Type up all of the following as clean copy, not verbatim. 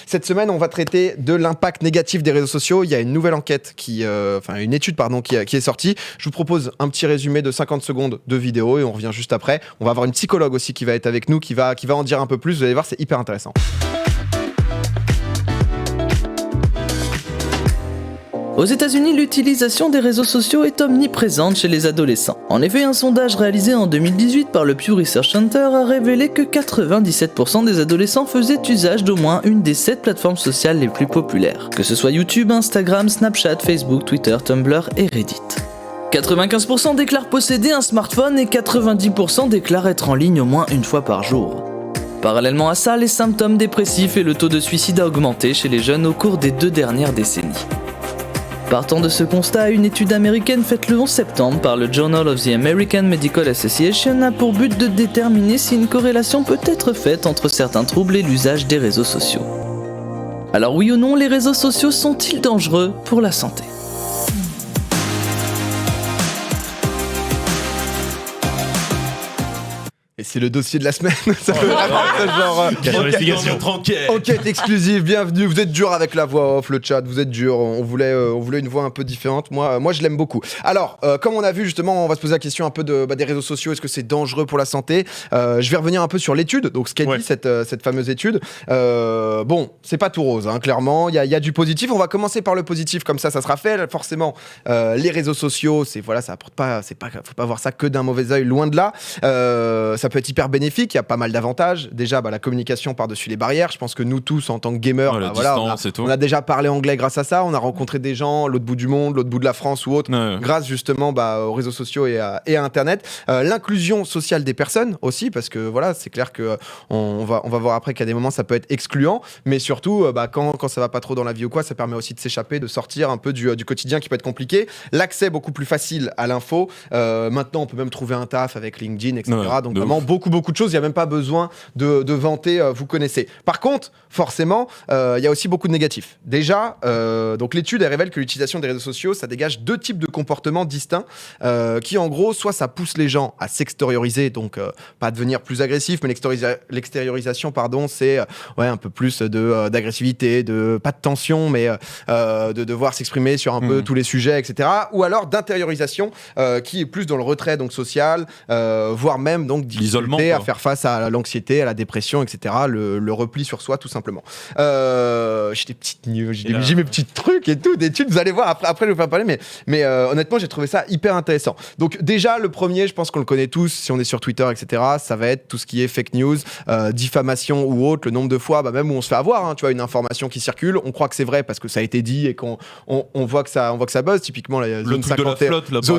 Cette semaine, on va traiter de l'impact négatif des réseaux sociaux. Il y a une nouvelle enquête, une étude qui est sortie. Je vous propose un petit résumé de 50 secondes de vidéo et on revient juste après. On va avoir une psychologue aussi qui va être avec nous, qui va en dire un peu plus. Vous allez voir, c'est hyper intéressant. Aux États-Unis, l'utilisation des réseaux sociaux est omniprésente chez les adolescents. En effet, un sondage réalisé en 2018 par le Pew Research Center a révélé que 97% des adolescents faisaient usage d'au moins une des 7 plateformes sociales les plus populaires, que ce soit YouTube, Instagram, Snapchat, Facebook, Twitter, Tumblr et Reddit. 95% déclarent posséder un smartphone et 90% déclarent être en ligne au moins une fois par jour. Parallèlement à ça, les symptômes dépressifs et le taux de suicide a augmenté chez les jeunes au cours des 2 dernières décennies. Partant de ce constat, une étude américaine faite le 11 septembre par le Journal of the American Medical Association a pour but de déterminer si une corrélation peut être faite entre certains troubles et l'usage des réseaux sociaux. Alors oui ou non, les réseaux sociaux sont-ils dangereux pour la santé ? Et c'est le dossier de la semaine. Ça veut vraiment enquête exclusive, bienvenue. Vous êtes dur avec la voix off, le chat, vous êtes dur. On voulait une voix un peu différente. Moi, je l'aime beaucoup. Alors, comme on a vu justement, on va se poser la question un peu des réseaux sociaux. Est-ce que c'est dangereux pour la santé ? Je vais revenir un peu sur l'étude. Donc, ce qu'a dit cette fameuse étude. Bon, c'est pas tout rose, hein, clairement. Il y a du positif. On va commencer par le positif, comme ça sera fait. Forcément, les réseaux sociaux, ça apporte pas. Faut pas voir ça que d'un mauvais œil. Loin de là. Ça peut être hyper bénéfique, il y a pas mal d'avantages. Déjà, la communication par-dessus les barrières. Je pense que nous tous, en tant que gamers, on a déjà parlé anglais grâce à ça. On a rencontré des gens, l'autre bout du monde, l'autre bout de la France ou autre, grâce justement aux réseaux sociaux et à Internet. L'inclusion sociale des personnes aussi, parce que c'est clair que on va voir après qu'à des moments, ça peut être excluant. Mais surtout, quand ça va pas trop dans la vie ou quoi, ça permet aussi de s'échapper, de sortir un peu du quotidien qui peut être compliqué. L'accès beaucoup plus facile à l'info. Maintenant, on peut même trouver un taf avec LinkedIn, etc. Donc vraiment, beaucoup de choses, il n'y a même pas besoin de vanter, vous connaissez. Par contre, forcément, il y a aussi beaucoup de négatifs. Déjà, donc l'étude elle révèle que l'utilisation des réseaux sociaux, ça dégage 2 types de comportements distincts qui en gros, soit ça pousse les gens à s'extérioriser, donc pas devenir plus agressif, mais l'extériorisation, c'est un peu plus d'agressivité, pas de tension, mais de devoir s'exprimer sur un peu tous les sujets, etc. Ou alors d'intériorisation qui est plus dans le retrait donc social, voire même donc difficulté à faire face à l'anxiété, à la dépression, etc. Le repli sur soi, tout simplement. J'ai des petites news, j'ai mes petits trucs et tout, d'études, vous allez voir, après je vais vous faire parler, mais honnêtement, j'ai trouvé ça hyper intéressant. Donc déjà, le premier, je pense qu'on le connaît tous, si on est sur Twitter, etc., ça va être tout ce qui est fake news, diffamation ou autre, le nombre de fois, même où on se fait avoir, hein, tu vois, une information qui circule, on croit que c'est vrai parce que ça a été dit et qu'on voit que ça buzz, typiquement la zone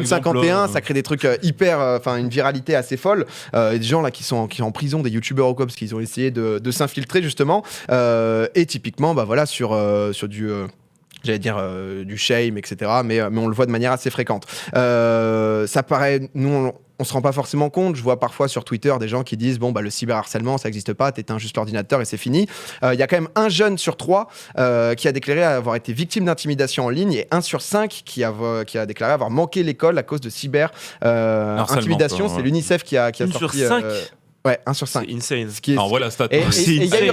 51, ça crée des trucs hyper, une viralité assez folle. Des gens là qui sont en prison, des youtubeurs ou quoi, parce qu'ils ont essayé de s'infiltrer justement, et typiquement sur du j'allais dire du shame, etc. Mais on le voit de manière assez fréquente. Ça paraît, nous on se rend pas forcément compte. Je vois parfois sur Twitter des gens qui disent le cyberharcèlement ça n'existe pas, t'éteins juste l'ordinateur et c'est fini. Il y a quand même 1 jeune sur 3 qui a déclaré avoir été victime d'intimidation en ligne et 1 sur 5 qui a déclaré avoir manqué l'école à cause de cyber intimidation. C'est l'UNICEF qui a sorti. Sur 5 Ouais, 1 sur 5. C'est insane. Alors voilà, stat. Et il y a eu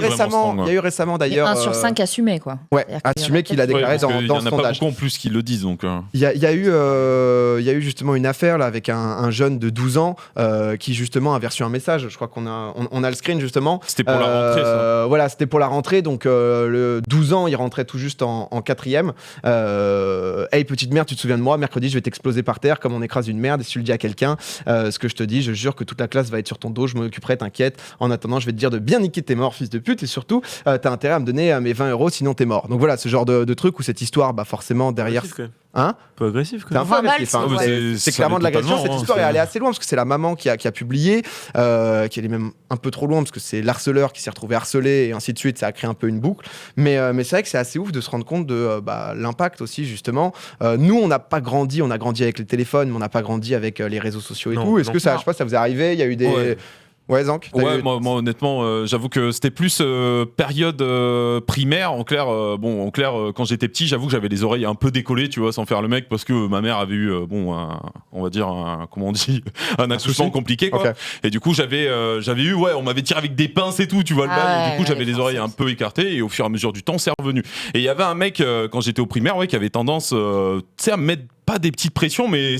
récemment d'ailleurs. 1 sur 5 assumé, quoi. Ouais, assumé qu'il a déclaré dans ce sondage. Il n'y en a pas beaucoup en plus qui le disent. Donc. Il y a eu justement une affaire là, avec un jeune de 12 ans qui justement avait reçu un message. Je crois qu'on a le screen justement. C'était pour la rentrée, ça. Voilà, c'était pour la rentrée. Donc, le 12 ans, il rentrait tout juste en 4e. Hey, petite merde, tu te souviens de moi ? Mercredi, je vais t'exploser par terre comme on écrase une merde. Et si tu le dis à quelqu'un, ce que je te dis, je jure que toute la classe va être sur ton dos. Je m'occuperai, t'inquiète. En attendant, je vais te dire de bien niquer tes morts, fils de pute. Et surtout, t'as intérêt à me donner mes 20 €, sinon t'es mort. Donc voilà, ce genre de truc où cette histoire, forcément, derrière. Un peu agressif, C'est un peu agressif. C'est clairement de l'agression. Cette histoire est allée assez loin parce que c'est la maman qui a publié, qui est même un peu trop loin parce que c'est l'harceleur qui s'est retrouvé harcelé et ainsi de suite. Ça a créé un peu une boucle. Mais c'est vrai que c'est assez ouf de se rendre compte de l'impact aussi, justement. Nous, on n'a pas grandi, on a grandi avec les téléphones, mais on n'a pas grandi avec les réseaux sociaux et tout. Est-ce que ça, je sais pas, ça vous est arrivé ? Il y a eu des. Ouais, Zank. Ouais, moi honnêtement, j'avoue que c'était plus période primaire. En clair, quand j'étais petit, j'avoue que j'avais les oreilles un peu décollées, tu vois, sans faire le mec, parce que ma mère avait eu, on va dire, un accouchement compliqué, quoi. Okay. Et du coup, j'avais eu, on m'avait tiré avec des pinces et tout, tu vois, le bal. Et du coup, j'avais les oreilles un peu écartées, et au fur et à mesure du temps, c'est revenu. Et il y avait un mec, quand j'étais au primaire, qui avait tendance, tu sais, à me mettre pas des petites pressions, mais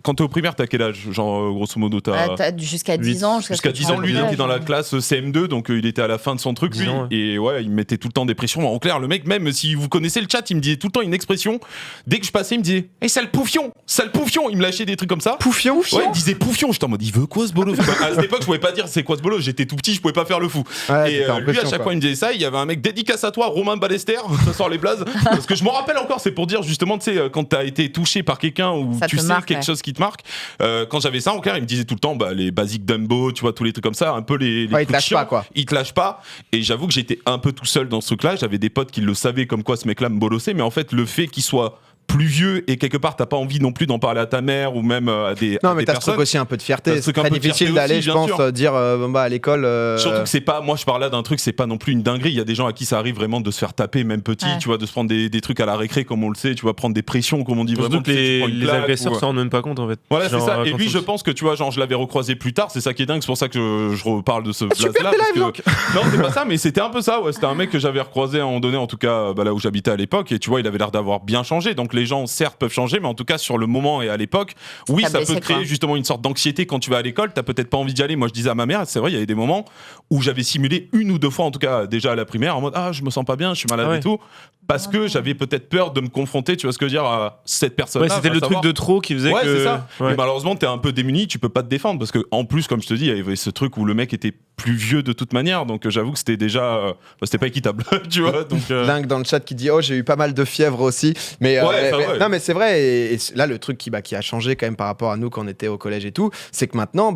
quand t'es au primaire, t'as quel âge? Genre, grosso modo, t'as jusqu'à 10 ans. Jusqu'à 10 ans, lui, il était dans la classe CM2, donc il était à la fin de son truc, lui. Et il me mettait tout le temps des pressions. En clair, le mec, même si vous connaissez le chat, il me disait tout le temps une expression. Dès que je passais, il me disait hey, sale pouffion! Il me lâchait des trucs comme ça. Pouffion? Ouais, il disait pouffion. J'étais en mode, il veut quoi ce bolo? À cette époque, je pouvais pas dire c'est quoi ce bolo. J'étais tout petit, je pouvais pas faire le fou. Ouais, et lui, à chaque fois, il me disait ça. Il y avait un mec dédicace à toi, Romain Ballester, ça sort les blazes. Parce que je m'en rappelle encore, c'est pour dire justement, tu sais, quand t'as été touché par quelqu'un ou tu sais quelque chose qui te marque. Quand j'avais ça en clair, il me disait tout le temps les basiques Dumbo, tu vois, tous les trucs comme ça, un peu les il te lâche pas, quoi. Il te lâche pas. Et j'avoue que j'étais un peu tout seul dans ce truc-là. J'avais des potes qui le savaient comme quoi ce mec-là me bolossait, mais en fait, le fait qu'il soit plus vieux et quelque part t'as pas envie non plus d'en parler à ta mère ou même à des non mais t'as ce truc aussi un peu de fierté, c'est très difficile d'aller je pense dire à l'école surtout que c'est pas, moi je parle là d'un truc, c'est pas non plus une dinguerie, il y a des gens à qui ça arrive vraiment de se faire taper même petit, tu vois, de se prendre des trucs à la récré comme on le sait, tu vas prendre des pressions comme on dit, vraiment que les agresseurs s'en rendent même pas compte en fait. Voilà, c'est ça. Et lui je pense que tu vois, genre je l'avais recroisé plus tard, c'est ça qui est dingue, c'est pour ça que je reparle de ce blaze là non c'est pas ça, mais c'était un peu ça, c'était un mec que j'avais recroisé à un moment donné, en tout cas là où j'habitais à l'époque, et tu vois il avait l'air d'avoir bien changé, donc les gens certes peuvent changer, mais en tout cas sur le moment et à l'époque, oui, ça peut créer justement une sorte d'anxiété quand tu vas à l'école, t'as peut-être pas envie d'y aller. Moi je disais à ma mère, c'est vrai, il y avait des moments où j'avais simulé 1 ou 2 fois en tout cas déjà à la primaire en mode je me sens pas bien, je suis malade et tout, parce que j'avais peut-être peur de me confronter, tu vois ce que je veux dire, à cette personne-là. Ouais, c'était le truc de trop qui faisait que... c'est ça. Mais malheureusement t'es un peu démuni, tu peux pas te défendre parce que en plus comme je te dis, il y avait ce truc où le mec était plus vieux de toute manière, donc j'avoue que c'était déjà c'était pas équitable, tu vois. Donc Link dans le chat qui dit j'ai eu pas mal de fièvre aussi, mais non mais c'est vrai, et là le truc qui a changé quand même par rapport à nous quand on était au collège et tout, c'est que maintenant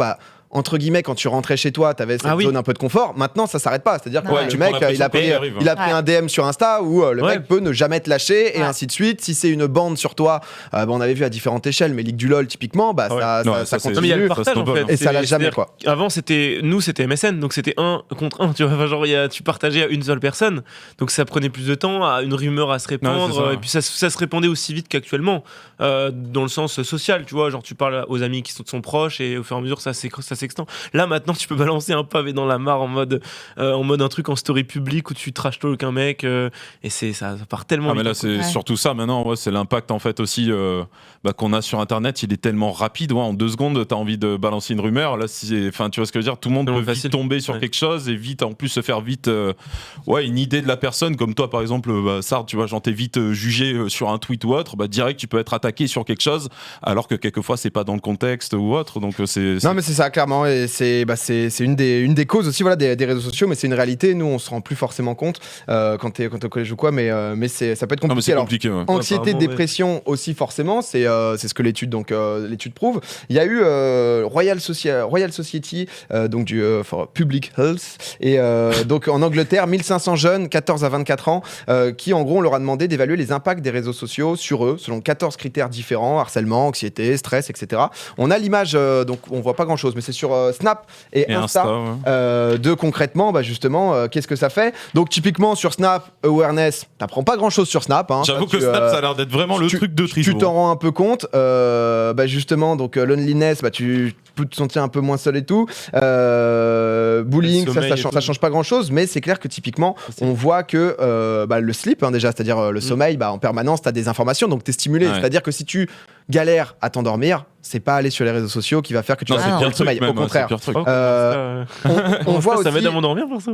entre guillemets, quand tu rentrais chez toi, t'avais cette zone un peu de confort. Maintenant, ça s'arrête pas. C'est-à-dire que le mec, il a pris un DM sur Insta où le mec peut ne jamais te lâcher et ainsi de suite. Si c'est une bande sur toi, on avait vu à différentes échelles, mais Ligue du LOL, typiquement, ça continue. Mais il y a le partage, en fait. Et ça lâche jamais, quoi. Avant, c'était MSN, donc c'était 1 contre 1. Tu vois, genre, tu partageais à une seule personne. Donc ça prenait plus de temps, une rumeur à se répandre. Et puis ça se répandait aussi vite qu'actuellement, dans le sens social. Tu vois, genre, tu parles aux amis qui sont proches et au fur et à mesure, ça s'extend. Là maintenant tu peux balancer un pavé dans la mare en mode un truc en story public où tu trash talk un mec et ça part tellement vite. Mais là c'est surtout ça maintenant, c'est l'impact en fait aussi qu'on a sur internet, il est tellement rapide, en 2 secondes t'as envie de balancer une rumeur, là tu vois ce que je veux dire, tout le monde peut vite tomber sur quelque chose et vite en plus se faire vite une idée de la personne, comme toi par exemple Sard, tu vois, genre t'es vite jugé sur un tweet ou autre, direct tu peux être attaqué sur quelque chose alors que quelquefois c'est pas dans le contexte ou autre, donc c'est... Non mais c'est ça clairement, et c'est une des causes aussi des réseaux sociaux, mais c'est une réalité, nous on se rend plus forcément compte quand t'es au collège ou quoi, mais ça peut être compliqué. Non, mais c'est compliqué, anxiété, dépression aussi forcément, c'est ce que l'étude prouve. Il y a eu Royal Society donc du for Public Health, et donc en Angleterre 1500 jeunes 14 à 24 ans qui en gros on leur a demandé d'évaluer les impacts des réseaux sociaux sur eux selon 14 critères différents: harcèlement, anxiété, stress, etc. On a l'image, donc on voit pas grand chose, mais c'est sur Snap et Insta de concrètement justement qu'est-ce que ça fait. Donc typiquement sur Snap, awareness, t'apprends pas grand chose sur Snap, j'avoue que Snap ça a l'air d'être vraiment le truc de triso. Tu t'en rends un peu compte, justement, donc loneliness, tu peux te sentir un peu moins seul et tout, bullying, ça change pas grand chose, mais c'est clair que typiquement on voit que le sleep déjà, c'est-à-dire le sommeil, en permanence t'as des informations, donc t'es stimulé, c'est-à-dire que si tu galères à t'endormir, c'est pas aller sur les réseaux sociaux qui va faire que tu vas bien le sommeil. Au contraire, on voit aussi. Ça m'aide à m'endormir pour ça.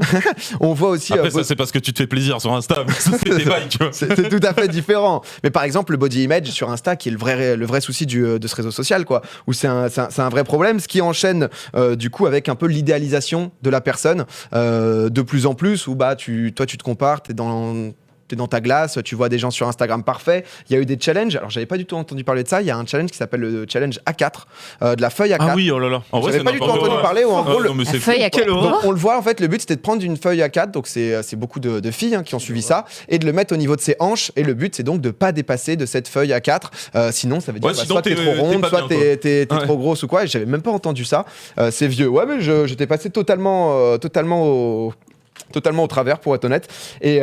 On voit aussi. Après, ça c'est parce que tu te fais plaisir sur Insta. C'est des bails, tu vois. C'est tout à fait différent. Mais par exemple, le body image sur Insta, qui est le vrai souci de ce réseau social, quoi, où c'est un vrai problème, ce qui enchaîne du coup avec un peu l'idéalisation de la personne de plus en plus, où toi tu te compares, t'es dans t'es dans ta glace, tu vois des gens sur Instagram parfaits. Il y a eu des challenges. Alors, j'avais pas du tout entendu parler de ça. Il y a un challenge qui s'appelle le challenge A4, de la feuille A4. Ah oui, oh là là. En vrai, J'avais pas du tout entendu parler. En gros, La feuille A4. donc, on le voit, en fait, le but c'était de prendre une feuille A4, donc c'est beaucoup de filles qui ont suivi ça, et de le mettre au niveau de ses hanches. Et le but c'est donc de pas dépasser de cette feuille A4. Sinon, ça veut dire soit t'es trop ronde, soit t'es trop grosse ou quoi. Et j'avais même pas entendu ça. C'est vieux. Ouais, mais j'étais passé totalement au travers, pour être honnête. Et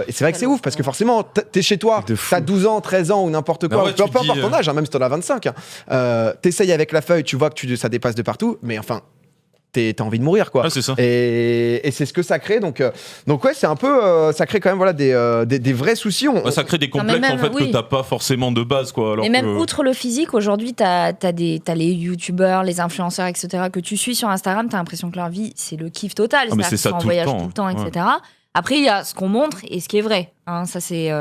c'est vrai que c'est ouf, parce que forcément, t'es chez toi, t'as 12 ans, 13 ans ou n'importe quoi, peu importe ton âge, même si t'en as 25. T'essayes avec la feuille, tu vois que ça dépasse de partout, mais enfin, t'as envie de mourir, quoi. Ah, c'est ça. Et c'est ce que ça crée. Donc ouais, c'est un peu, ça crée quand même des vrais soucis. Ça crée des complexes même, en fait que t'as pas forcément de base, quoi. Alors et même outre le physique, aujourd'hui, t'as les youtubeurs, les influenceurs, etc. que tu suis sur Instagram, t'as l'impression que leur vie, c'est le kiff total. Ah, mais c'est ça qu'ils sont en tout voyage le temps, tout le temps, etc. Après, il y a ce qu'on montre et ce qui est vrai. Ça, c'est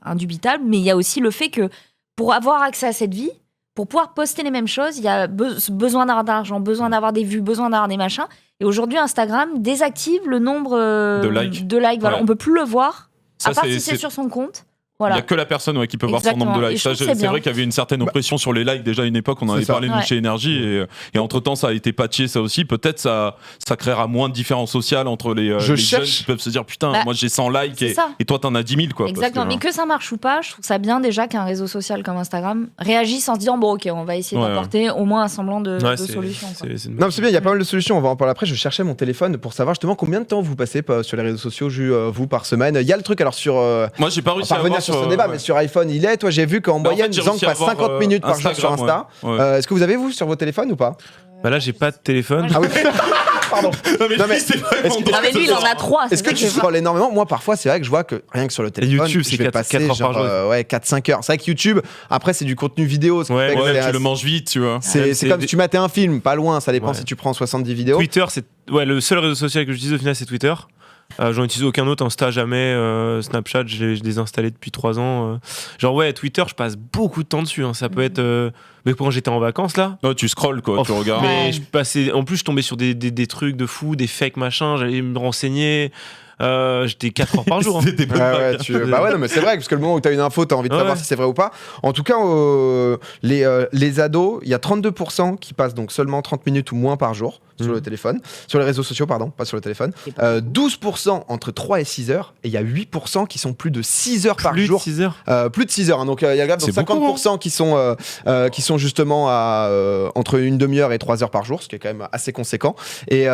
indubitable. Mais il y a aussi le fait que pour avoir accès à cette vie, pour pouvoir poster les mêmes choses, il y a besoin d'avoir d'argent, besoin d'avoir des vues, besoin d'avoir des machins. Et aujourd'hui, Instagram désactive le nombre de likes. Voilà, on peut plus le voir, Ça, à part si c'est sur son compte. Voilà. Il n'y a que la personne qui peut voir son nombre de likes. C'est vrai qu'il y avait une certaine oppression sur les likes déjà à une époque, on en avait parlé nous chez Énergie, et entre-temps ça a été patché ça aussi. Peut-être ça créera moins de différence sociale entre les jeunes qui peuvent se dire putain, moi j'ai 100 likes et toi t'en as 10 000, quoi. Exactement, mais que ça marche ou pas, je trouve ça bien déjà qu'un réseau social comme Instagram réagisse en se disant bon ok, on va essayer d'apporter au moins un semblant de solution. Non, c'est bien, il y a pas mal de solutions, on va en parler après. Je cherchais mon téléphone pour savoir justement combien de temps vous passez sur les réseaux sociaux, vous, par semaine. Il y a le truc alors sur... Moi j'ai pas réussi à voir sur ce débat, mais sur iPhone, toi j'ai vu qu'en moyenne, Zang passe 50 minutes par jour sur Insta. Est-ce que vous avez, vous, sur vos téléphones ou pas? Bah là, j'ai pas de téléphone. Ah oui. Pardon. Non mais lui, il en a 3. Est-ce que tu scrolles énormément? Moi, parfois, c'est vrai que je vois que rien que sur le téléphone, YouTube, c'est 4 heures par jour. 4-5 heures. C'est vrai que YouTube, après, c'est du contenu vidéo. Tu le manges vite, tu vois. C'est comme si tu matais un film, pas loin, ça dépend si tu prends 70 vidéos. Twitter, c'est le seul réseau social que j'utilise au final, c'est Twitter. J'en utilise aucun autre, Insta jamais, Snapchat je l'ai désinstallé depuis 3 ans. Twitter, je passe beaucoup de temps dessus, ça peut être mais quand j'étais en vacances là, tu scrolles quoi, tu regardes. Mais en plus je tombais sur des trucs de fou, des fakes machins, j'allais me renseigner. J'étais 4 heures par jour. Bah ouais, non, mais c'est vrai, parce que le moment où tu as une info, tu as envie de savoir si c'est vrai ou pas. En tout cas, les ados, il y a 32% qui passent donc seulement 30 minutes ou moins par jour sur le téléphone, sur les réseaux sociaux, pardon, pas sur le téléphone. 12% entre 3 et 6 heures, et il y a 8% qui sont plus de 6 heures par jour. Plus de 6 heures, donc il y a 50% qui sont justement entre une demi-heure et 3 heures par jour, ce qui est quand même assez conséquent. Et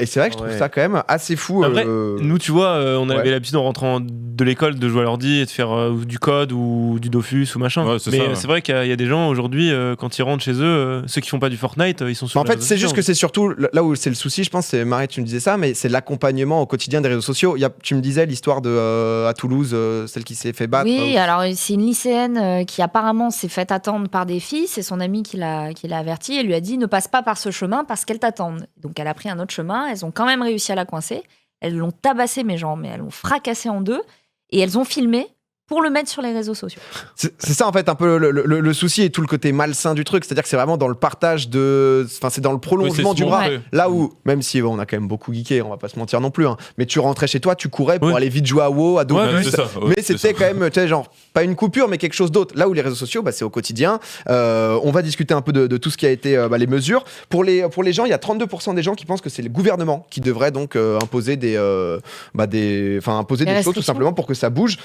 c'est vrai que je trouve ça quand même assez fou. Après, nous, tu vois, on avait l'habitude en rentrant de l'école de jouer à l'ordi et de faire du code ou du Dofus ou machin. C'est vrai qu'il y a des gens aujourd'hui, quand ils rentrent chez eux, ceux qui font pas du Fortnite, ils sont sur. En fait, c'est juste que c'est surtout là où c'est le souci, je pense. C'est Marie, tu me disais ça, mais c'est l'accompagnement au quotidien des réseaux sociaux. Tu me disais l'histoire à Toulouse, celle qui s'est fait battre. Oui, alors c'est une lycéenne qui apparemment s'est faite attendre par des filles. C'est son amie qui l'a avertie et lui a dit ne passe pas par ce chemin parce qu'elles t'attendent. Donc elle a pris un autre chemin. Elles ont quand même réussi à la coincer. Elles l'ont tabassé, mais elles l'ont fracassé en deux. Et elles ont filmé pour le mettre sur les réseaux sociaux. C'est ça, en fait, un peu le souci et tout le côté malsain du truc. C'est-à-dire que c'est vraiment dans le partage c'est dans le prolongement du bras. Là où, même si on a quand même beaucoup geeké, on va pas se mentir non plus, mais tu rentrais chez toi, tu courais pour aller vite jouer à WoW, à Dofus. Mais c'était quand même, tu sais, genre, pas une coupure, mais quelque chose d'autre. Là où les réseaux sociaux, c'est au quotidien. On va discuter un peu de tout ce qui a été les mesures. Pour les gens, il y a 32% des gens qui pensent que c'est le gouvernement qui devrait donc imposer des choses tout simplement pour que ça bouge.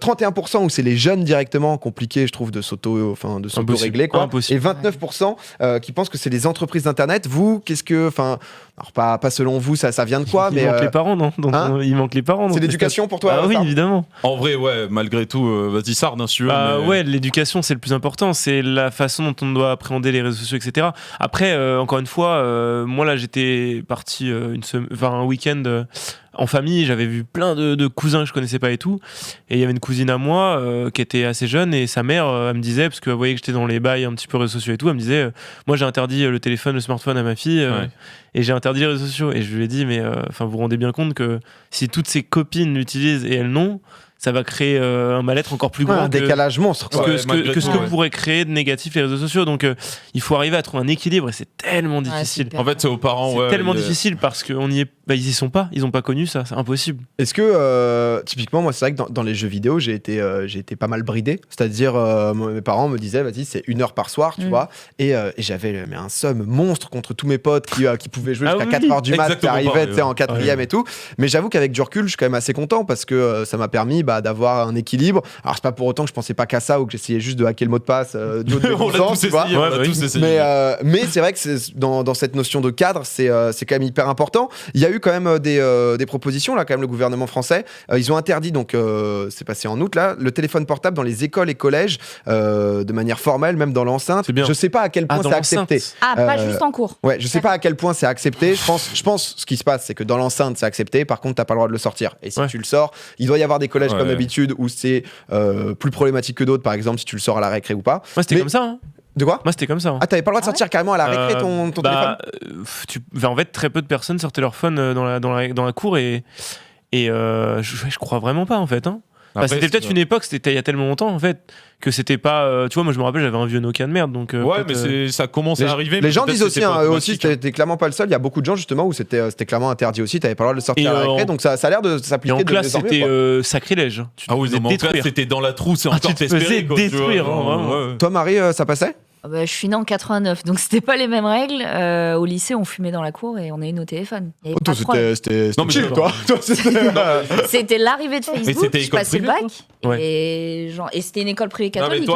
31% où c'est les jeunes directement, compliqué je trouve de s'auto-régler quoi. Et 29% qui pensent que c'est les entreprises d'internet. Vous, qu'est-ce que, alors pas selon vous, ça vient de quoi? Il manque les parents, non? Il manque les parents. C'est l'éducation pour toi? Ah oui, évidemment. En vrai, malgré tout, vas-y Sardes, si tu veux. Ouais, l'éducation c'est le plus important, c'est la façon dont on doit appréhender les réseaux sociaux, etc. Après, encore une fois, moi là j'étais parti un week-end en famille, j'avais vu plein de cousins que je connaissais pas et tout, et il y avait une cousine à moi qui était assez jeune, et sa mère elle me disait, parce qu'elle voyait que j'étais dans les bails un petit peu réseaux sociaux et tout, elle me disait moi j'ai interdit le téléphone, le smartphone à ma fille, et j'ai interdit les réseaux sociaux, et je lui ai dit mais vous vous rendez bien compte que si toutes ses copines l'utilisent et elles non, ça va créer un mal-être encore plus grand. Un décalage monstre. Que ce que pourraient créer de négatif les réseaux sociaux. Donc il faut arriver à trouver un équilibre et c'est tellement difficile. En fait, c'est aux parents. C'est tellement difficile parce qu'ils y sont pas, ils ont pas connu ça, c'est impossible. Est-ce que typiquement moi c'est vrai que dans les jeux vidéo j'ai été pas mal bridé, c'est-à-dire mes parents me disaient vas-y c'est 1 heure par soir tu vois et j'avais un seum monstre contre tous mes potes qui pouvaient jouer jusqu'à 4h du mat, qui arrivaient en 4ème et tout, mais j'avoue qu'avec du recul je suis quand même assez content parce que ça m'a permis d'avoir un équilibre. Alors c'est pas pour autant que je pensais pas qu'à ça ou que j'essayais juste de hacker le mot de passe du haut de mes sens, tu vois. Mais c'est vrai que dans cette notion de cadre c'est quand même hyper important. Il y a eu quand même des propositions là quand même, le gouvernement français ils ont interdit donc c'est passé en août là le téléphone portable dans les écoles et collèges de manière formelle, même dans l'enceinte. Je sais pas à quel point c'est accepté. Pas juste en cours. Ouais, je sais pas à quel point c'est accepté. Je pense ce qui se passe c'est que dans l'enceinte c'est accepté, par contre t'as pas le droit de le sortir et si tu le sors, il doit y avoir des collèges comme d'habitude où c'est plus problématique que d'autres, par exemple si tu le sors à la récré ou pas. Moi c'était comme ça hein. De quoi ? Moi c'était comme ça. Hein. Ah, t'avais pas le droit de sortir carrément à la récré ton téléphone ? En fait, très peu de personnes sortaient leur phone dans la cour et je crois vraiment pas en fait. Hein. Après, c'était peut-être une époque, c'était il y a tellement longtemps en fait que c'était pas. Tu vois, moi je me rappelle, j'avais un vieux Nokia de merde donc. Mais ça commence à arriver. Les gens disent aussi, eux aussi, t'es clairement pas le seul. Il y a beaucoup de gens justement où c'était clairement interdit aussi. T'avais pas le droit de le sortir à la récré, donc ça a l'air de s'appliquer. Et en classe, c'était sacrilège. En classe, c'était dans la trousse et encore tu te faisais détruire. Toi, Marie, ça passait ? Je suis née en 89, donc c'était pas les mêmes règles. Au lycée, on fumait dans la cour et on a eu nos téléphones. C'était chill, toi. C'était l'arrivée de Facebook. Je passais le bac. Et c'était une école privée catholique.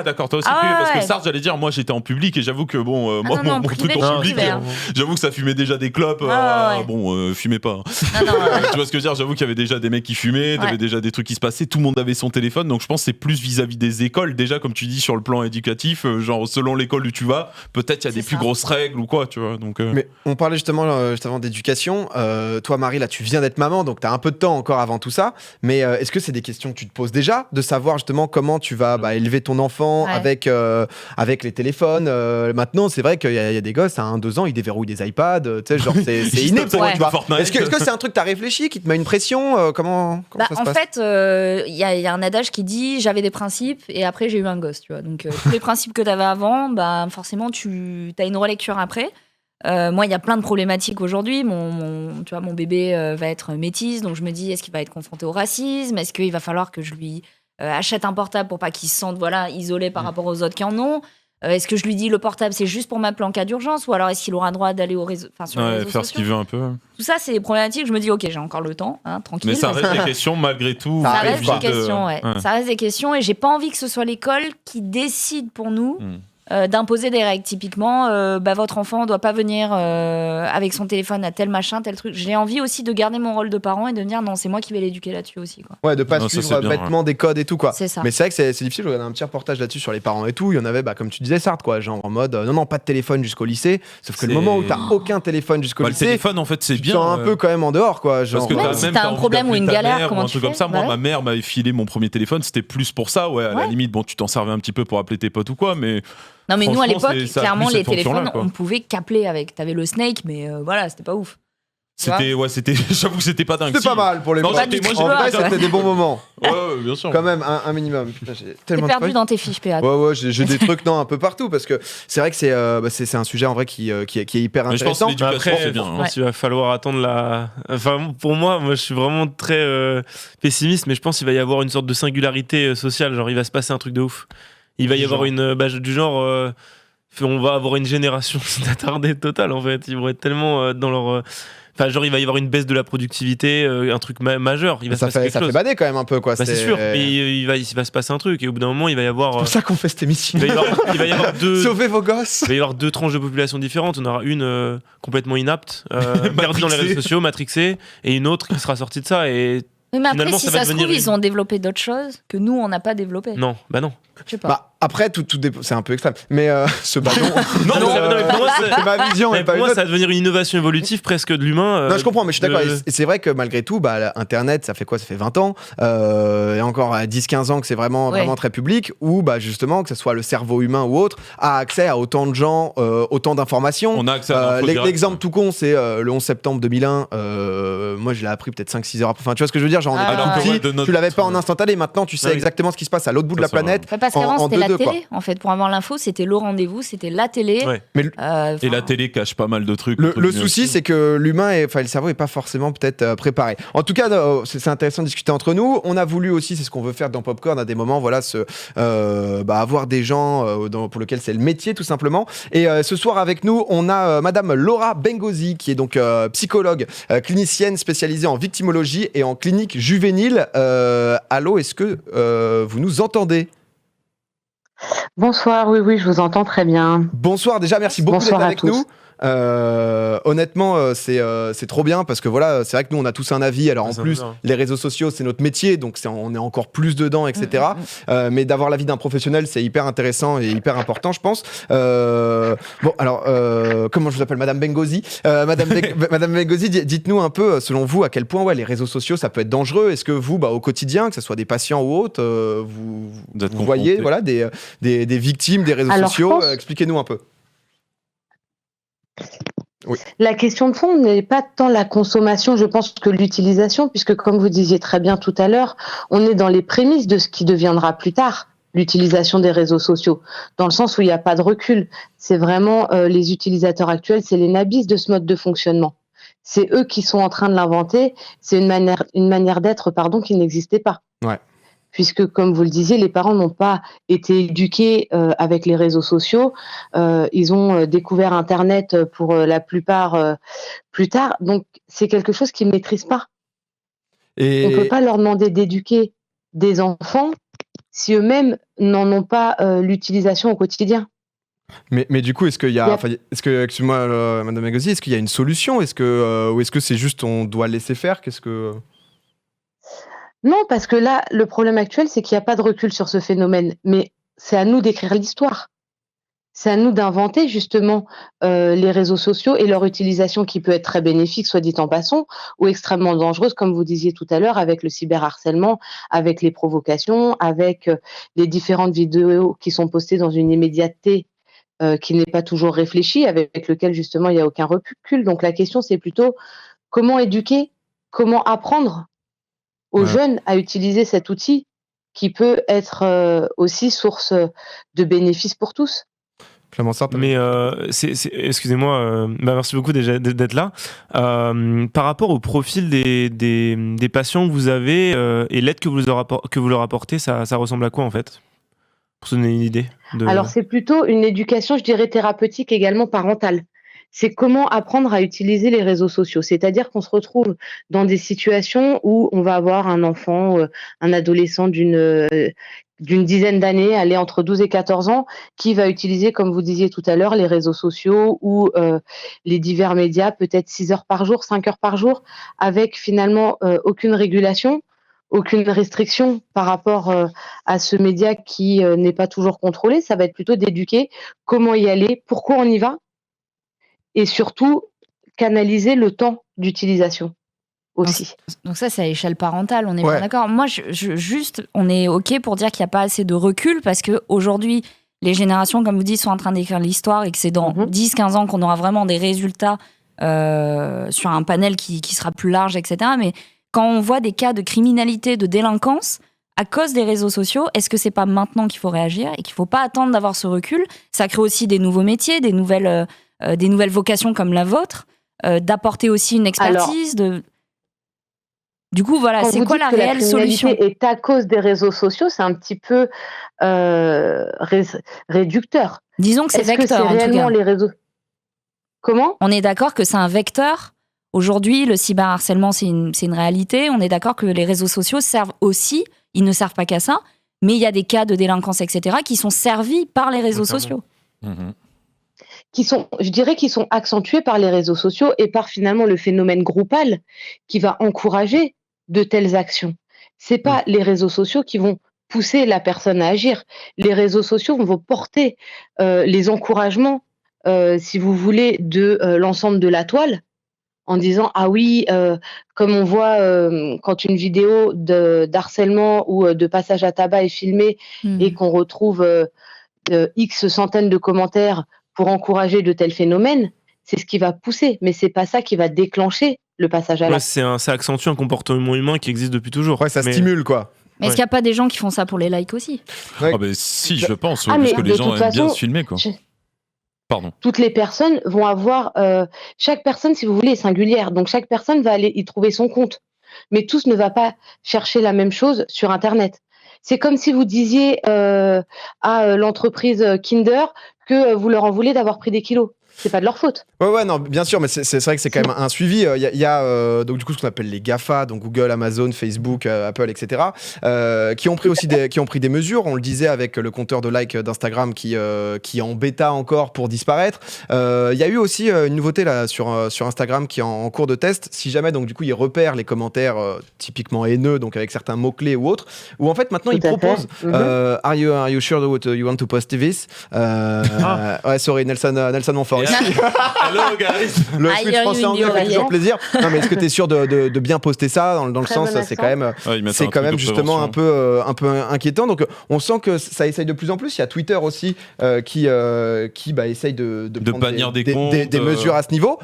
D'accord, toi aussi privé, parce que Sartre, j'allais dire, moi j'étais en public et j'avoue que mon truc en public, j'avoue que ça fumait déjà des clopes. Fumez pas. Tu vois ce que je veux dire ? J'avoue qu'il y avait déjà des mecs qui fumaient, il y avait déjà des trucs qui se passaient, tout le monde avait son téléphone, donc je pense que c'est plus vis-à-vis des écoles, déjà comme tu dis sur le plan éducatif, genre selon l'école où tu vas, peut-être il y a des plus grosses règles ou quoi, tu vois. Donc, Mais on parlait justement juste avant d'éducation. Toi, Marie, là, tu viens d'être maman, donc tu as un peu de temps encore avant tout ça. Mais est-ce que c'est des questions que tu te poses déjà, de savoir justement comment tu vas élever ton enfant avec les téléphones maintenant, c'est vrai qu'il y a des gosses à 1-2 ans, ils déverrouillent des iPads, tu sais, genre c'est inné pour eux, tu vois. Est-ce que c'est un truc que tu as réfléchi, qui te met une pression comment ça se passe ? En fait, il y a un adage qui dit j'avais des principes et après j'ai eu un gosse, tu vois. Donc tous les principes que tu avais avant, forcément tu as une relecture après. Moi, il y a plein de problématiques aujourd'hui. Tu vois, mon bébé va être métisse, donc je me dis, est-ce qu'il va être confronté au racisme ? Est-ce qu'il va falloir que je lui achète un portable pour pas qu'il se sente isolé par rapport aux autres qui en ont ? Est-ce que je lui dis le portable c'est juste pour m'appeler en cas d'urgence, ou alors est-ce qu'il aura droit d'aller sur les réseaux faire ce qu'il veut un peu. Tout ça, c'est des problématiques. Je me dis, ok, j'ai encore le temps, tranquille. Mais ça reste des questions malgré tout. Ça reste des questions, Ça reste des questions, et j'ai pas envie que ce soit l'école qui décide pour nous. D'imposer des règles. Typiquement, votre enfant doit pas venir avec son téléphone à tel machin, tel truc. J'ai envie aussi de garder mon rôle de parent et de me dire non, c'est moi qui vais l'éduquer là-dessus aussi, quoi. Ouais, de pas suivre bêtement des codes et tout, quoi. C'est ça. Mais c'est vrai que c'est difficile. Je regardais un petit reportage là-dessus sur les parents et tout. Il y en avait, comme tu disais, Sartre, quoi, genre en mode non, pas de téléphone jusqu'au lycée. Sauf que le moment où t'as aucun téléphone jusqu'au lycé, le téléphone, en fait, c'est bien. Tu te sens un peu quand même en dehors, quoi. Genre, parce que si t'as un problème ou une galère, comment tu fais ? Comme ça, moi, ma mère m'avait filé mon premier téléphone. C'était plus pour ça, à la limite. Bon, tu t'en servais un petit peu pour appeler tes potes ou quoi, mais. Non, mais nous à l'époque, clairement, les téléphones, on pouvait qu'appeler avec. T'avais le Snake, mais c'était pas ouf. J'avoue que c'était pas dingue. C'était pas mal pour les moments. En vrai, c'était des bons moments. Ouais, bien sûr. Quand même, un minimum. Putain, t'es perdu dans tes fiches, PA. Ouais, j'ai des trucs un peu partout, parce que c'est vrai que c'est un sujet en vrai qui est hyper intéressant. Je pense qu'il va falloir attendre Enfin, pour moi, je suis vraiment très pessimiste, mais je pense qu'il va y avoir une sorte de singularité sociale. Genre, il va se passer un truc de ouf. Il va y avoir du genre. On va avoir une génération d'attardés totale, en fait. Ils vont être tellement dans leur. Enfin, genre, il va y avoir une baisse de la productivité, un truc majeur. Ça fait bader quand même un peu, quoi. C'est sûr, mais il va se passer un truc, et au bout d'un moment, il va y avoir. C'est pour ça qu'on fait cette émission. Il va y avoir deux. Sauvez vos gosses. Il va y avoir 2 tranches de population différentes. On aura une complètement inapte, perdue dans les réseaux sociaux, matrixée, et une autre qui sera sortie de ça. Et mais après, si ça se trouve, ils ont développé d'autres choses que nous, on n'a pas développées. Non, non. Je sais pas. Bah, après, tout dépend. C'est un peu extrême. Mais ce ballon. Non, mais pour moi, c'est ma vision. pour moi, ça va devenir une innovation évolutive presque de l'humain. Non, je comprends, mais je suis d'accord. Et c'est vrai que malgré tout, bah, Internet, ça fait quoi? Ça fait 20 ans. Et encore à 10-15 ans que c'est vraiment très public. Où, bah, justement, que ce soit le cerveau humain ou autre, a accès à autant de gens, autant d'informations. On a accès à l'exemple tout con, c'est le 11 septembre 2001. Moi, je l'ai appris peut-être 5-6 heures après. Enfin, tu vois ce que je veux dire? Genre, tu l'avais pas en instantané. Maintenant, tu sais exactement ce qui se passe à l'autre bout de la planète. Parce qu'avant, c'était la télé, en fait. Pour avoir l'info, c'était le rendez-vous, c'était la télé. Ouais. Et la télé cache pas mal de trucs. Le souci, c'est que l'humain, le cerveau est pas forcément peut-être préparé. En tout cas, c'est intéressant de discuter entre nous. On a voulu aussi, c'est ce qu'on veut faire dans Popcorn à des moments, voilà, avoir des gens pour lesquels c'est le métier, tout simplement. Et ce soir avec nous, on a Madame Laura Bengozi, qui est donc psychologue, clinicienne spécialisée en victimologie et en clinique juvénile. Allô, est-ce que vous nous entendez? Bonsoir, oui, je vous entends très bien. Bonsoir, déjà, merci beaucoup d'être avec nous. Honnêtement, c'est trop bien parce que voilà, c'est vrai que nous on a tous un avis. Alors en plus, les réseaux sociaux c'est notre métier, donc on est encore plus dedans, etc. Mais d'avoir l'avis d'un professionnel, c'est hyper intéressant et hyper important, je pense. Bon, alors comment je vous appelle, Madame Bengozi. Madame Bengozi, dites-nous un peu, selon vous, à quel point les réseaux sociaux ça peut être dangereux. Est-ce que vous, au quotidien, que ce soit des patients ou autres, vous voyez voilà des victimes des réseaux sociaux? Expliquez-nous un peu. Oui. La question de fond n'est pas tant la consommation, je pense, que l'utilisation, puisque comme vous disiez très bien tout à l'heure, on est dans les prémices de ce qui deviendra plus tard l'utilisation des réseaux sociaux, dans le sens où il n'y a pas de recul. C'est vraiment les utilisateurs actuels, c'est les nabis de ce mode de fonctionnement. C'est eux qui sont en train de l'inventer, c'est une manière d'être qui n'existait pas. Ouais. Puisque, comme vous le disiez, les parents n'ont pas été éduqués avec les réseaux sociaux. Ils ont découvert Internet pour la plupart plus tard. Donc, c'est quelque chose qu'ils ne maîtrisent pas. On ne peut pas leur demander d'éduquer des enfants si eux-mêmes n'en ont pas l'utilisation au quotidien. Mais du coup, est-ce qu'il y a, excuse-moi, Madame Bengozi, est-ce qu'il y a une solution? Ou est-ce que c'est juste on doit laisser faire? Non, parce que là, le problème actuel, c'est qu'il n'y a pas de recul sur ce phénomène. Mais c'est à nous d'écrire l'histoire. C'est à nous d'inventer justement les réseaux sociaux et leur utilisation qui peut être très bénéfique, soit dit en passant, ou extrêmement dangereuse, comme vous disiez tout à l'heure, avec le cyberharcèlement, avec les provocations, avec les différentes vidéos qui sont postées dans une immédiateté qui n'est pas toujours réfléchie, avec lequel justement il n'y a aucun recul. Donc la question, c'est plutôt comment éduquer, comment apprendre aux jeunes à utiliser cet outil qui peut être aussi source de bénéfices pour tous. Mais excusez-moi, merci beaucoup déjà d'être là. Par rapport au profil des patients que vous avez et l'aide que vous leur apportez, ça ressemble à quoi en fait? Pour se donner une idée. Alors c'est plutôt une éducation, je dirais, thérapeutique également parentale. C'est comment apprendre à utiliser les réseaux sociaux. C'est-à-dire qu'on se retrouve dans des situations où on va avoir un enfant, un adolescent d'une dizaine d'années, aller entre 12 et 14 ans, qui va utiliser, comme vous disiez tout à l'heure, les réseaux sociaux ou les divers médias, peut-être 6 heures par jour, 5 heures par jour, avec finalement aucune régulation, aucune restriction par rapport à ce média qui n'est pas toujours contrôlé. Ça va être plutôt d'éduquer comment y aller, pourquoi on y va, et surtout canaliser le temps d'utilisation aussi. Donc ça, c'est à l'échelle parentale, on est bien d'accord. Moi, juste, on est OK pour dire qu'il n'y a pas assez de recul parce qu'aujourd'hui, les générations, comme vous dites, sont en train d'écrire l'histoire et que c'est dans 10-15 ans qu'on aura vraiment des résultats sur un panel qui sera plus large, etc. Mais quand on voit des cas de criminalité, de délinquance, à cause des réseaux sociaux, est-ce que c'est pas maintenant qu'il faut réagir et qu'il ne faut pas attendre d'avoir ce recul? Ça crée aussi des nouveaux métiers, des nouvelles vocations comme la vôtre, d'apporter aussi une expertise. Du coup, voilà, c'est quoi la réelle solution? Et à cause des réseaux sociaux, c'est un petit peu réducteur. Disons que c'est vecteur, en tout cas. Les réseaux... Comment? On est d'accord que c'est un vecteur. Aujourd'hui, le cyberharcèlement, c'est une réalité. On est d'accord que les réseaux sociaux servent aussi, ils ne servent pas qu'à ça, mais il y a des cas de délinquance, etc., qui sont servis par les réseaux sociaux. Je dirais qu'ils sont accentués par les réseaux sociaux et par finalement le phénomène groupal qui va encourager de telles actions. C'est pas les réseaux sociaux qui vont pousser la personne à agir. Les réseaux sociaux vont porter les encouragements, si vous voulez, de l'ensemble de la toile, en disant ah oui, comme on voit quand une vidéo d'harcèlement ou de passage à tabac est filmée et qu'on retrouve X centaines de commentaires pour encourager de tels phénomènes, c'est ce qui va pousser, mais c'est pas ça qui va déclencher le passage à l'acte. Ça accentue un comportement humain qui existe depuis toujours. Ouais, ça stimule quoi. Mais est-ce qu'il n'y a pas des gens qui font ça pour les likes aussi? Ah bah si, je pense, parce que les gens aiment bien se filmer quoi. Pardon. Toutes les personnes vont avoir... chaque personne, si vous voulez, est singulière. Donc, chaque personne va aller y trouver son compte. Mais tous ne va pas chercher la même chose sur Internet. C'est comme si vous disiez à l'entreprise Kinder que vous leur en voulez d'avoir pris des kilos. C'est pas de leur faute. Ouais, non, bien sûr, mais c'est vrai que c'est quand même un suivi. Il y a donc du coup ce qu'on appelle les GAFA, donc Google, Amazon, Facebook, Apple, etc., qui ont pris aussi des mesures. On le disait avec le compteur de likes d'Instagram qui est en bêta encore pour disparaître. Il y a eu aussi une nouveauté là sur Instagram qui est en cours de test. Si jamais donc du coup ils repèrent les commentaires typiquement haineux, donc avec certains mots clés ou autres, où en fait maintenant ils proposent Are you sure that you want to post this? Ouais, sorry, Nelson Montfort. Hello guys. Le switch français-anglais fait toujours plaisir. Non, mais est-ce que tu es sûr de bien poster ça dans le sens, c'est quand même justement un peu inquiétant. Donc on sent que ça essaye de plus en plus. Il y a Twitter aussi qui essaye de prendre bannir des comptes, des mesures à ce niveau.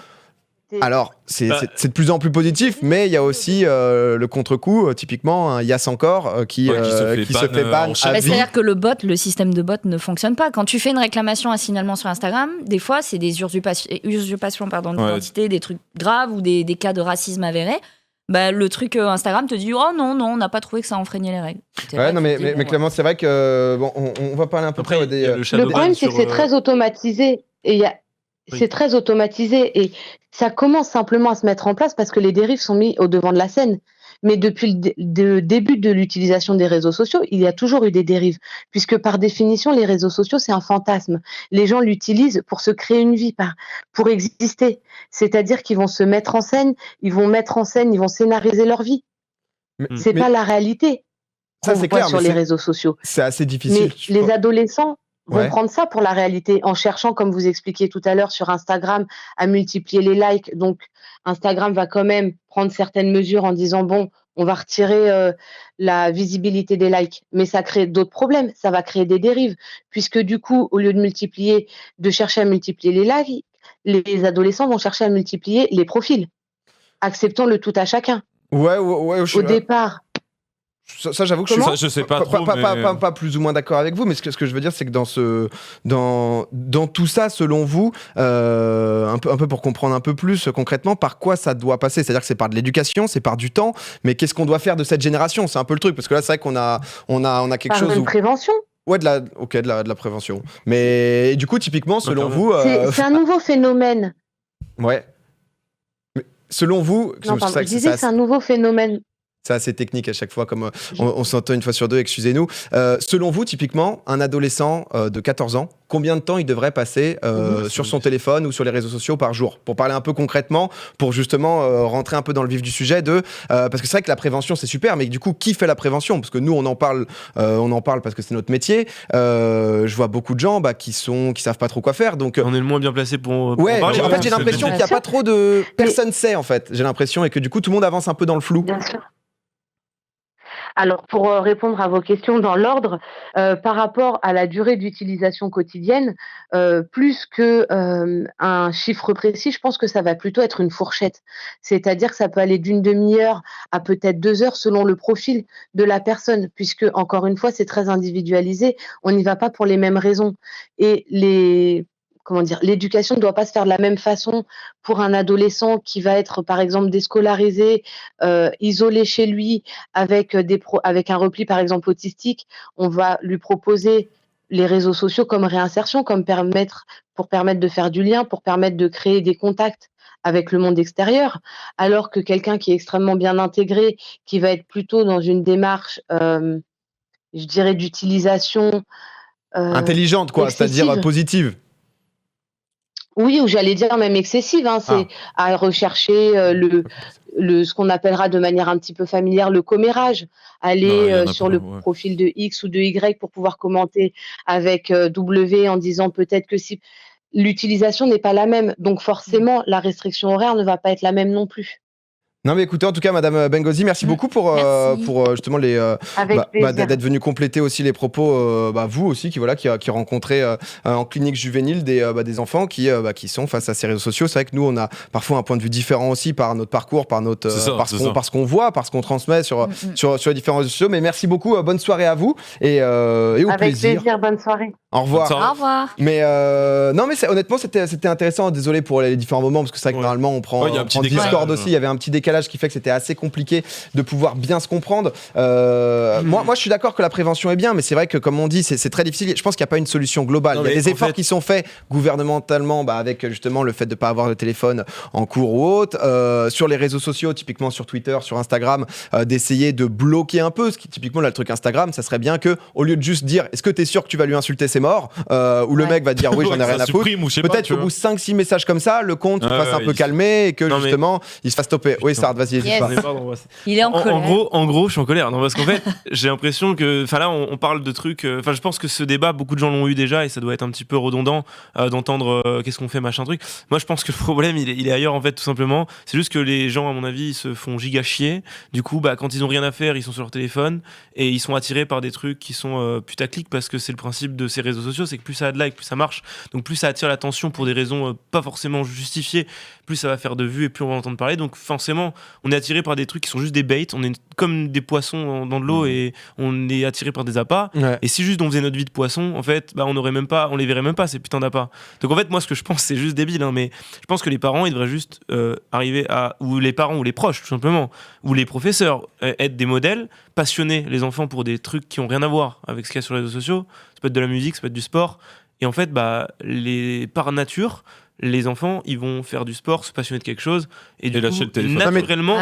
Alors, c'est de plus en plus positif, mais il y a aussi le contre-coup, typiquement un Yass encore qui se fait ban. C'est-à-dire que le système de bot ne fonctionne pas. Quand tu fais une réclamation, un signalement sur Instagram, des fois, c'est des usurpations d'identité, des trucs graves ou des cas de racisme avérés. Bah, le truc Instagram te dit oh non, on n'a pas trouvé que ça enfreignait les règles. Ouais, non, mais clairement, c'est vrai que on va parler un peu après des. Le problème, c'est que c'est très automatisé et c'est très automatisé et ça commence simplement à se mettre en place parce que les dérives sont mises au devant de la scène. Mais depuis le début de l'utilisation des réseaux sociaux, il y a toujours eu des dérives, puisque par définition, les réseaux sociaux, c'est un fantasme. Les gens l'utilisent pour se créer une vie, pour exister. C'est-à-dire qu'ils vont se mettre en scène, ils vont scénariser leur vie. C'est pas la réalité. Ça, c'est clair. Sur les réseaux sociaux. C'est assez difficile. Mais les adolescents vont prendre ça pour la réalité en cherchant, comme vous expliquiez tout à l'heure sur Instagram, à multiplier les likes. Donc, Instagram va quand même prendre certaines mesures en disant, bon, on va retirer la visibilité des likes. Mais ça crée d'autres problèmes. Ça va créer des dérives. Puisque du coup, au lieu de chercher à multiplier les likes, les adolescents vont chercher à multiplier les profils. Acceptons le tout à chacun. Au départ... Ça, j'avoue que je sais pas trop, pas plus ou moins d'accord avec vous, mais ce que je veux dire, c'est que dans tout ça, selon vous, un peu pour comprendre un peu plus concrètement, par quoi ça doit passer? C'est-à-dire que c'est par de l'éducation, c'est par du temps, mais qu'est-ce qu'on doit faire de cette génération? C'est un peu le truc, parce que là, c'est vrai qu'on a quelque chose. Par une prévention. Ouais, de la prévention. Mais du coup, typiquement, selon vous, c'est un nouveau phénomène. Ouais. Mais selon vous, c'est un nouveau phénomène. C'est assez technique à chaque fois, comme on s'entend une fois sur deux, excusez-nous. Selon vous, typiquement, un adolescent de 14 ans, combien de temps il devrait passer sur son téléphone ou sur les réseaux sociaux par jour? Pour parler un peu concrètement, pour justement rentrer un peu dans le vif du sujet parce que c'est vrai que la prévention, c'est super, mais du coup, qui fait la prévention? Parce que nous, on en parle parce que c'est notre métier. Je vois beaucoup de gens qui savent pas trop quoi faire. Donc, on est le moins bien placé pour parler. En fait, j'ai l'impression qu'il n'y a pas trop de... Personne sait, en fait. J'ai l'impression, et que du coup, tout le monde avance un peu dans le flou. Bien sûr. Alors, pour répondre à vos questions dans l'ordre, par rapport à la durée d'utilisation quotidienne, plus qu'un chiffre précis, je pense que ça va plutôt être une fourchette. C'est-à-dire que ça peut aller d'une demi-heure à peut-être 2 heures selon le profil de la personne, puisque, encore une fois, c'est très individualisé. On n'y va pas pour les mêmes raisons. Et l'éducation ne doit pas se faire de la même façon pour un adolescent qui va être, par exemple, déscolarisé, isolé chez lui, avec un repli, par exemple, autistique. On va lui proposer les réseaux sociaux comme réinsertion, pour permettre de faire du lien, pour permettre de créer des contacts avec le monde extérieur, alors que quelqu'un qui est extrêmement bien intégré, qui va être plutôt dans une démarche, je dirais, d'utilisation... intelligente, quoi, c'est-à-dire positive. Oui, ou j'allais dire même excessive, c'est à rechercher ce qu'on appellera de manière un petit peu familière le commérage, aller sur le profil de X ou de Y pour pouvoir commenter avec W en disant peut-être que si l'utilisation n'est pas la même, donc forcément la restriction horaire ne va pas être la même non plus. Non mais écoutez, en tout cas, Madame Bengozi, merci beaucoup pour justement d'être venue compléter aussi les propos, vous aussi qui rencontrez en clinique juvénile des enfants qui sont face à ces réseaux sociaux. C'est vrai que nous, on a parfois un point de vue différent aussi par notre parcours, parce qu'on voit, parce qu'on transmet sur les différents réseaux sociaux. Mais merci beaucoup, bonne soirée à vous et au avec plaisir, bonne soirée. Au revoir. Au revoir. Mais honnêtement, c'était intéressant. Désolé pour les différents moments parce que c'est vrai que normalement on prend Discord aussi. Il y avait un petit décalage qui fait que c'était assez compliqué de pouvoir bien se comprendre. Moi, je suis d'accord que la prévention est bien, mais c'est vrai que comme on dit, c'est très difficile. Je pense qu'il n'y a pas une solution globale. Il y a des efforts qui sont faits gouvernementalement, avec justement le fait de ne pas avoir de téléphone en cours ou autre. Sur les réseaux sociaux, typiquement sur Twitter, sur Instagram, d'essayer de bloquer un peu. Ce qui typiquement là, le truc Instagram, ça serait bien que au lieu de juste dire est-ce que t'es sûr que tu vas lui insulter, c'est mort, ou le mec va dire oui, j'en ai rien à foutre. Peut-être qu'au bout de 5-6 messages comme ça, le compte se fasse un peu calmer et que justement il se fasse stopper. Oui, Sard, vas-y. Il est en colère. En gros, je suis en colère. Non, parce qu'en fait, j'ai l'impression que, là, on parle de trucs. Je pense que ce débat, beaucoup de gens l'ont eu déjà, et ça doit être un petit peu redondant d'entendre qu'est-ce qu'on fait, machin truc. Moi, je pense que le problème, il est ailleurs en fait, tout simplement. C'est juste que les gens, à mon avis, ils se font giga chier. Du coup, quand ils ont rien à faire, ils sont sur leur téléphone et ils sont attirés par des trucs qui sont putaclic, parce que c'est le principe de ces réseaux sociaux, c'est que plus ça a de likes, plus ça marche. Donc plus ça attire l'attention pour des raisons pas forcément justifiées, plus ça va faire de vues et plus on va entendre parler. Donc forcément, on est attiré par des trucs qui sont juste des baits. On est comme des poissons dans de l'eau et on est attiré par des appâts. Ouais. Et si juste on faisait notre vie de poisson, en fait, on les verrait même pas, ces putains d'appâts. Donc en fait, moi, ce que je pense, c'est juste débile, mais je pense que les parents, ils devraient juste arriver ou les parents ou les proches, tout simplement, ou les professeurs, être des modèles, passionner les enfants pour des trucs qui ont rien à voir avec ce qu'il y a sur les réseaux sociaux. Ça peut être de la musique, ça peut être du sport. Et en fait, par nature, les enfants, ils vont faire du sport, se passionner de quelque chose, et du coup, naturellement,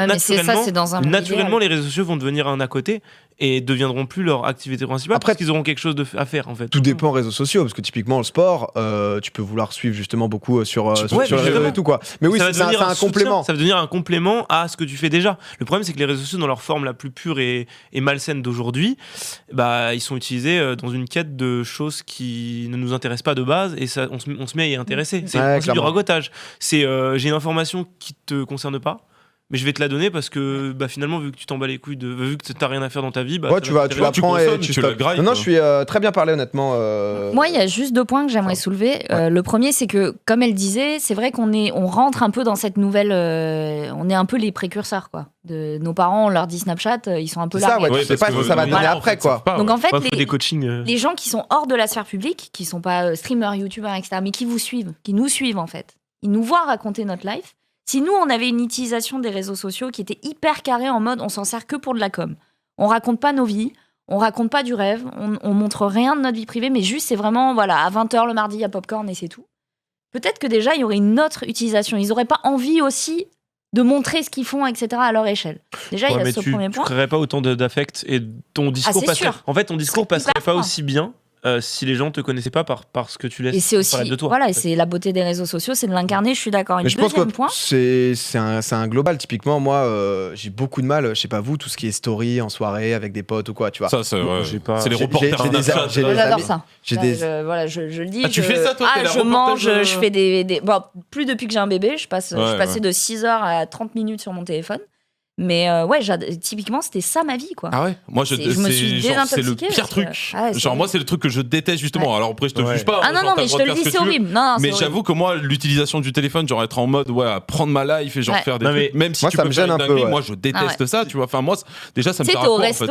les réseaux sociaux vont devenir un à côté et deviendront plus leur activité principale. Après, parce qu'ils auront quelque chose à faire en fait. Tout dépend des réseaux sociaux, parce que typiquement le sport, tu peux vouloir suivre justement beaucoup sur les réseaux et tout quoi. Mais oui, c'est un complément. Ça va devenir un complément à ce que tu fais déjà. Le problème, c'est que les réseaux sociaux, dans leur forme la plus pure et malsaine d'aujourd'hui, ils sont utilisés dans une quête de choses qui ne nous intéressent pas de base, et ça, on se met à y intéresser. C'est le principe du ragotage. C'est j'ai une information qui te concerne pas, mais je vais te la donner parce que finalement, vu que tu t'en bats les couilles, vu que t'as rien à faire dans ta vie, tu la prends et tu la grailles. Non, je suis très bien parlé honnêtement. Moi, il y a juste 2 points que j'aimerais soulever. Le premier, c'est que, comme elle disait, c'est vrai on rentre un peu dans cette nouvelle. On est un peu les précurseurs, quoi. De nos parents, on leur dit Snapchat, ils sont un peu là. Tu sais pas ce que ça va donner après, quoi. Donc en fait, les gens qui sont hors de la sphère publique, qui sont pas streamers, youtubeurs, etc., mais qui vous suivent, qui nous suivent en fait, ils nous voient raconter notre life. Si nous, on avait une utilisation des réseaux sociaux qui était hyper carrée en mode on s'en sert que pour de la com. On raconte pas nos vies, on raconte pas du rêve, on montre rien de notre vie privée, mais juste c'est vraiment, à 20h le mardi, il y a popcorn et c'est tout. Peut-être que déjà, il y aurait une autre utilisation. Ils auraient pas envie aussi de montrer ce qu'ils font, etc. à leur échelle. Déjà, il y a ce premier point. Tu créerais pas autant d'affect et ton discours passerait... En fait, ton discours passerait pas aussi bien si les gens te connaissaient pas par ce que tu laisses paraître de toi. Voilà, et c'est la beauté des réseaux sociaux, c'est de l'incarner, je suis d'accord. Mais je pense que c'est un global. Typiquement, moi, j'ai beaucoup de mal, je sais pas vous, tout ce qui est story en soirée avec des potes ou quoi, tu vois. Ça, c'est les reporters. J'adore ça. Je le dis. Tu fais ça, toi? Je mange, je fais des... Bon, plus depuis que j'ai un bébé, je passais de 6 heures à 30 minutes sur mon téléphone. Mais typiquement, c'était ça ma vie, quoi. Ah ouais? Moi, je me suis désintoxiquée. C'est le pire truc. Moi, c'est le truc que je déteste, justement. Ouais. Alors après, je te juge pas. Ah non, mais je te le dis, c'est horrible. Mais j'avoue que moi, l'utilisation du téléphone, genre être en mode, prendre ma life et genre faire des trucs. Même si tu peux faire une dinguerie, moi, je déteste ça, tu vois. Enfin, moi, déjà, ça me sert à quoi, en fait?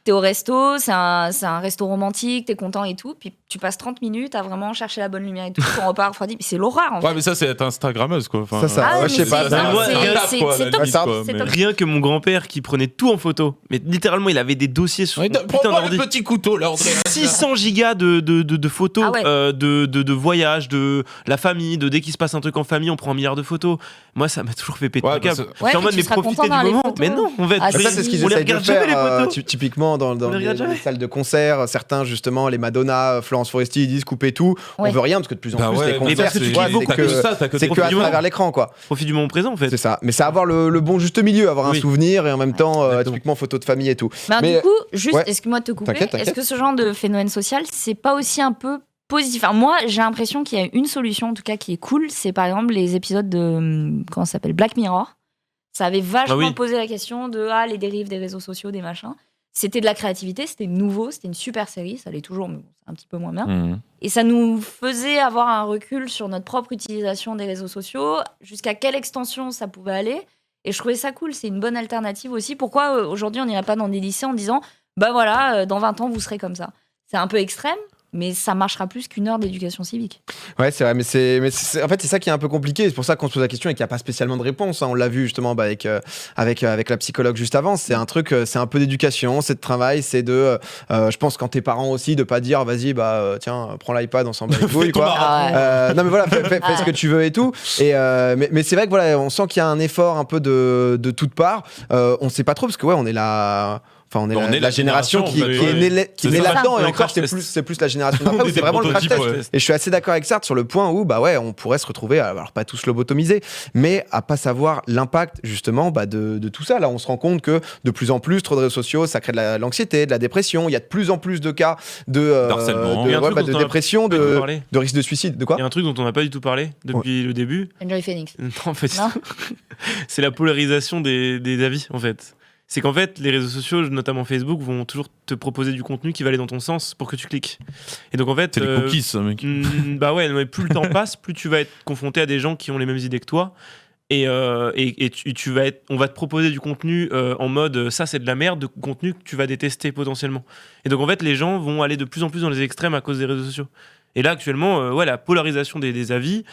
T'es au resto, c'est un resto romantique, t'es content et tout, puis tu passes 30 minutes à vraiment chercher la bonne lumière et tout, on repart refroidi, mais c'est l'horreur en fait. Ouais, mais ça c'est être Instagrammeuse quoi. Enfin, je sais pas. C'est rien que mon grand-père qui prenait tout en photo, mais littéralement il avait des dossiers sur putain d'ordi. Le petit couteau là, 600 gigas de photos, de voyages, de la famille, de dès qu'il se passe un truc en famille, on prend 1 milliard de photos. Moi ça m'a toujours fait péter le câble. Je suis en mode mais profiter du moment. Mais non, en fait, ça c'est ce qu'ils essaient de faire typiquement typiquement dans les salles de concert, certains justement, les Madonna, Florence Foresti, ils disent couper tout. On veut rien parce que de plus en plus les concerts, c'est que à travers l'écran, quoi. Profite du moment présent, en fait. C'est ça. Mais c'est avoir le bon juste milieu, avoir un souvenir et en même temps, typiquement photo de famille et tout. Mais du coup, juste, excuse-moi de te couper. T'inquiète. Est-ce que ce genre de phénomène social, c'est pas aussi un peu positif? Enfin, moi, j'ai l'impression qu'il y a une solution, en tout cas, qui est cool. C'est par exemple les épisodes de comment ça s'appelle, Black Mirror. Ça avait vachement posé la question de les dérives des réseaux sociaux, des machins. C'était de la créativité, c'était nouveau, c'était une super série, ça l'est toujours, mais c'est un petit peu moins bien. Et ça nous faisait avoir un recul sur notre propre utilisation des réseaux sociaux, jusqu'à quelle extension ça pouvait aller. Et je trouvais ça cool, c'est une bonne alternative aussi. Pourquoi aujourd'hui on n'irait pas dans des lycées en disant bah voilà, dans 20 ans vous serez comme ça. C'est un peu extrême, mais ça marchera plus qu'une heure d'éducation civique. Ouais, c'est vrai, mais en fait, c'est ça qui est un peu compliqué. C'est pour ça qu'on se pose la question et qu'il n'y a pas spécialement de réponse. On l'a vu justement avec la psychologue juste avant. C'est un truc, c'est un peu d'éducation, c'est de travail, c'est de. Je pense quand t'es parent aussi, de pas dire vas-y, tiens, prends l'iPad, on s'en bat les couilles, quoi. Non, mais voilà, fais ce que tu veux et tout. Et, mais c'est vrai que voilà, on sent qu'il y a un effort un peu de toutes parts. On sait pas trop parce que on est là. Enfin, on est la génération qui est née là-dedans, et encore c'est plus la génération d'après où c'est vraiment le crash test. Et je suis assez d'accord avec Sartre sur le point où on pourrait se retrouver, alors pas tous lobotomisés, mais à pas savoir l'impact justement de tout ça. Là, on se rend compte que de plus en plus, trop de réseaux sociaux, ça crée de l'anxiété, de la dépression. Il y a de plus en plus de cas de dépression, de risque de suicide. De quoi ? Il y a un truc dont on n'a pas du tout parlé depuis le début. Enjoy Phoenix. Non, en fait, c'est la polarisation des avis, en fait. C'est qu'en fait, les réseaux sociaux, notamment Facebook, vont toujours te proposer du contenu qui va aller dans ton sens pour que tu cliques. Et donc en fait, c'est les cookies, ça, mec. Mais plus le temps passe, plus tu vas être confronté à des gens qui ont les mêmes idées que toi. Et on va te proposer du contenu en mode ça c'est de la merde, de contenu que tu vas détester potentiellement. Et donc en fait, les gens vont aller de plus en plus dans les extrêmes à cause des réseaux sociaux. Et là actuellement, la polarisation des avis,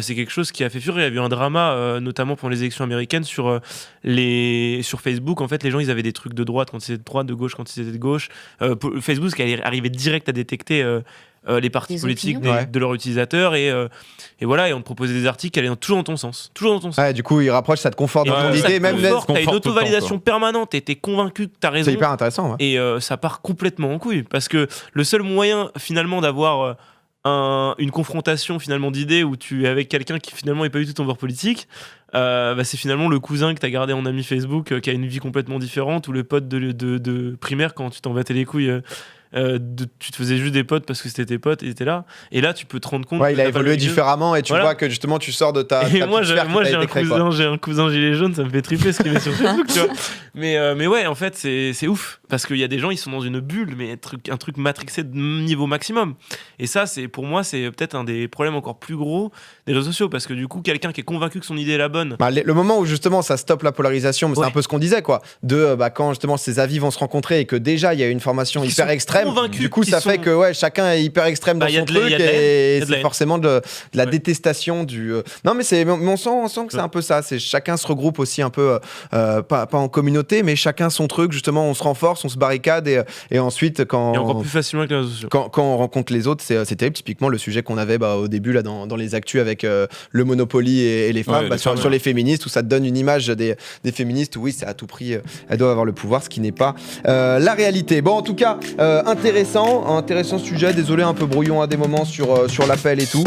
c'est quelque chose qui a fait fureur. Il y a eu un drama, notamment pour les élections américaines, sur Facebook. En fait, les gens, ils avaient des trucs de droite quand ils étaient de droite, de gauche quand ils étaient de gauche. Facebook arrivait direct à détecter les partis politiques de leurs utilisateurs et voilà, et on te proposait des articles qui allaient toujours dans ton sens. Du coup, il rapproche, ça te conforte dans ton idée, même t'as une auto-validation permanente et t'es convaincu que t'as raison. C'est hyper intéressant. Et ça part complètement en couille parce que le seul moyen finalement d'avoir une confrontation finalement d'idées où tu es avec quelqu'un qui finalement n'est pas du tout ton bord politique, c'est finalement le cousin que tu as gardé en ami Facebook qui a une vie complètement différente, ou le pote de primaire quand tu t'en battais les couilles. Tu te faisais juste des potes parce que c'était tes potes et étaient là. Et là, tu peux te rendre compte. Il a évolué différemment et tu vois que justement tu sors de ta. Et moi, j'ai un cousin gilet jaune, ça me fait triper ce qu'il met sur Facebook, tu vois. Mais ouais, en fait, c'est ouf parce qu'il y a des gens, ils sont dans une bulle, mais un truc matrixé de niveau maximum. Et ça, pour moi, c'est peut-être un des problèmes encore plus gros des réseaux sociaux parce que du coup, quelqu'un qui est convaincu que son idée est la bonne. Le moment où justement ça stoppe la polarisation, c'est un peu ce qu'on disait, quoi. Quand justement ces avis vont se rencontrer et que déjà il y a une formation hyper extrême. Du coup, ça fait que chacun est hyper extrême dans son truc et c'est forcément de la détestation du. Non, mais on sent que c'est un peu ça. C'est chacun se regroupe aussi un peu, pas en communauté, mais chacun son truc. Justement, on se renforce, on se barricade et ensuite et encore plus facilement avec les réseaux sociaux. Quand on rencontre les autres, c'est terrible. Typiquement, le sujet qu'on avait au début là dans les actus avec le Monopoly et les femmes, sur les féministes, où ça te donne une image des féministes où oui, c'est à tout prix, elles doivent avoir le pouvoir, ce qui n'est pas la réalité. Bon, en tout cas, intéressant sujet, désolé un peu brouillon à des moments sur l'appel et tout.